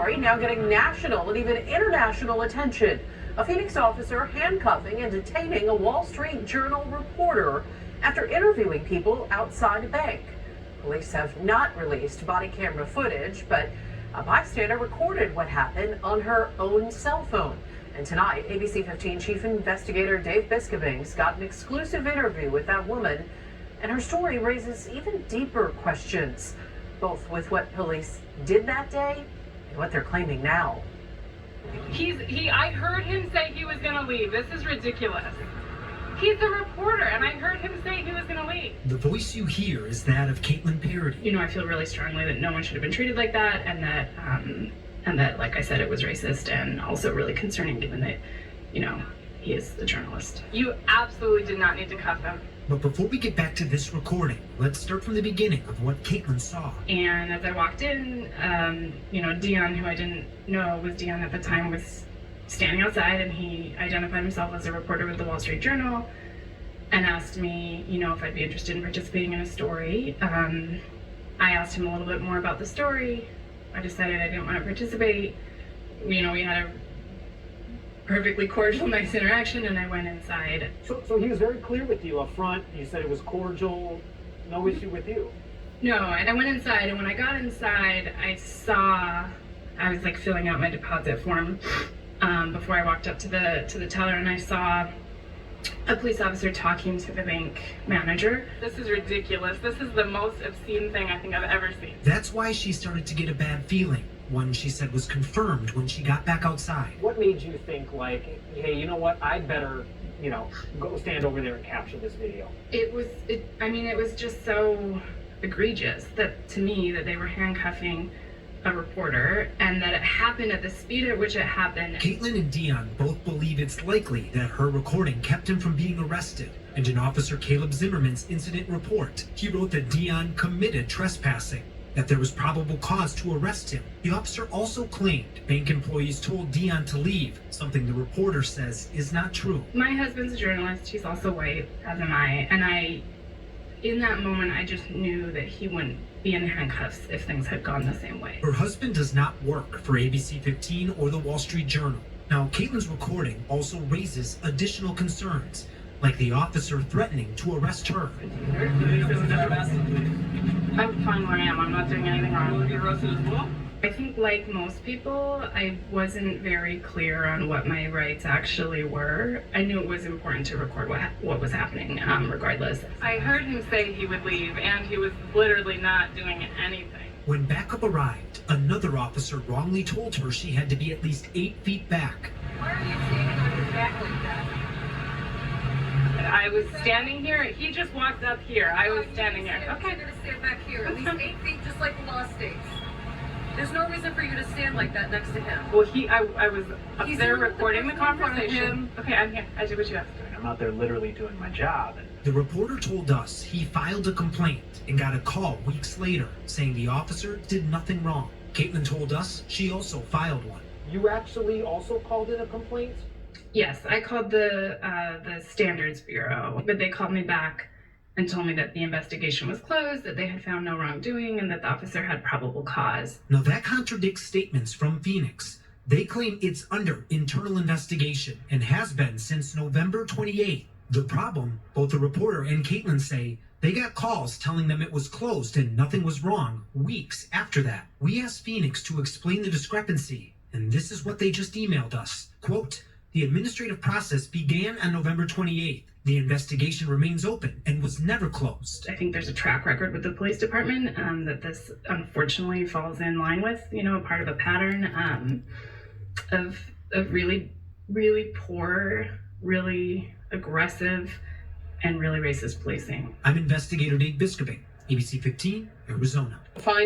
story now getting national and even international attention. A Phoenix officer handcuffing and detaining a Wall Street Journal reporter after interviewing people outside a bank. Police have not released body camera footage, but a bystander recorded what happened on her own cell phone. And tonight, ABC 15 Chief Investigator Dave Biscobings got an exclusive interview with that woman, and her story raises even deeper questions, both with what police did that day and what they're claiming now. I heard him say he was gonna leave. This is ridiculous. He's a reporter, and I heard him say he was gonna leave. The voice you hear is that of Caitlin Parody. You know, I feel really strongly that no one should have been treated like that, and that, like I said, it was racist and also really concerning given that, you know, he is a journalist. You absolutely did not need to cuff him. But before we get back to this recording, let's start from the beginning of what Caitlin saw. And as I walked in, you know, Dion, who I didn't know was Dion at the time, was standing outside, and he identified himself as a reporter with the Wall Street Journal and asked me, you know, if I'd be interested in participating in a story. I asked him a little bit more about the story. I decided I didn't want to participate. You know, we had a perfectly cordial, nice interaction, and I went inside. So he was very clear with you up front. You said it was cordial, no issue with you. No, and I went inside, and when I got inside, I was like filling out my deposit form before I walked up to the teller, and I saw a police officer talking to the bank manager. This is ridiculous. This is the most obscene thing I think I've ever seen. That's why she started to get a bad feeling. One she said was confirmed when she got back outside. What made you think, like, hey, you know what, I'd better, you know, go stand over there and capture this video? It was just so egregious that, to me, that they were handcuffing a reporter and that it happened at the speed at which it happened. Caitlin and Dion both believe it's likely that her recording kept him from being arrested. And in Officer Caleb Zimmerman's incident report, he wrote that Dion committed trespassing, that there was probable cause to arrest him. The officer also claimed bank employees told Dion to leave, something the reporter says is not true. My husband's a journalist. He's also white, as am I. And in that moment, I just knew that he wouldn't be in handcuffs if things had gone the same way. Her husband does not work for ABC 15 or the Wall Street Journal. Now, Caitlin's recording also raises additional concerns, like the officer threatening to arrest her. I'm fine where I am. I'm not doing anything wrong. Will you get arrested as well? I think, like most people, I wasn't very clear on what my rights actually were. I knew it was important to record what was happening, regardless. I heard him say he would leave, and he was literally not doing anything. When backup arrived, another officer wrongly told her she had to be at least 8 feet back. Why are you standing on your back like that? I was standing here. He just walked up here. I was standing here. Okay. You're going to stand back here, at least 8 feet, just like the law states. There's no reason for you to stand like that next to him. Well, I was up He's there in the recording the personal conversation. Okay, I'm here. I did what you asked. I'm out there literally doing my job. And The reporter told us he filed a complaint and got a call weeks later saying the officer did nothing wrong. Caitlin told us she also filed one. you actually also called in a complaint? Yes, I called the Standards Bureau, but they called me back and told me that the investigation was closed, that they had found no wrongdoing, and that the officer had probable cause. Now that contradicts statements from Phoenix. They claim it's under internal investigation and has been since November 28th. The problem, both the reporter and Caitlin say, they got calls telling them it was closed and nothing was wrong weeks after that. We asked Phoenix to explain the discrepancy, and this is what they just emailed us. Quote, the administrative process began on November 28th. The investigation remains open and was never closed. I think there's a track record with the police department that this unfortunately falls in line with, part of a pattern of really, really poor, really aggressive, and really racist policing. I'm investigator Dave Biscobing, ABC 15, Arizona. Fine.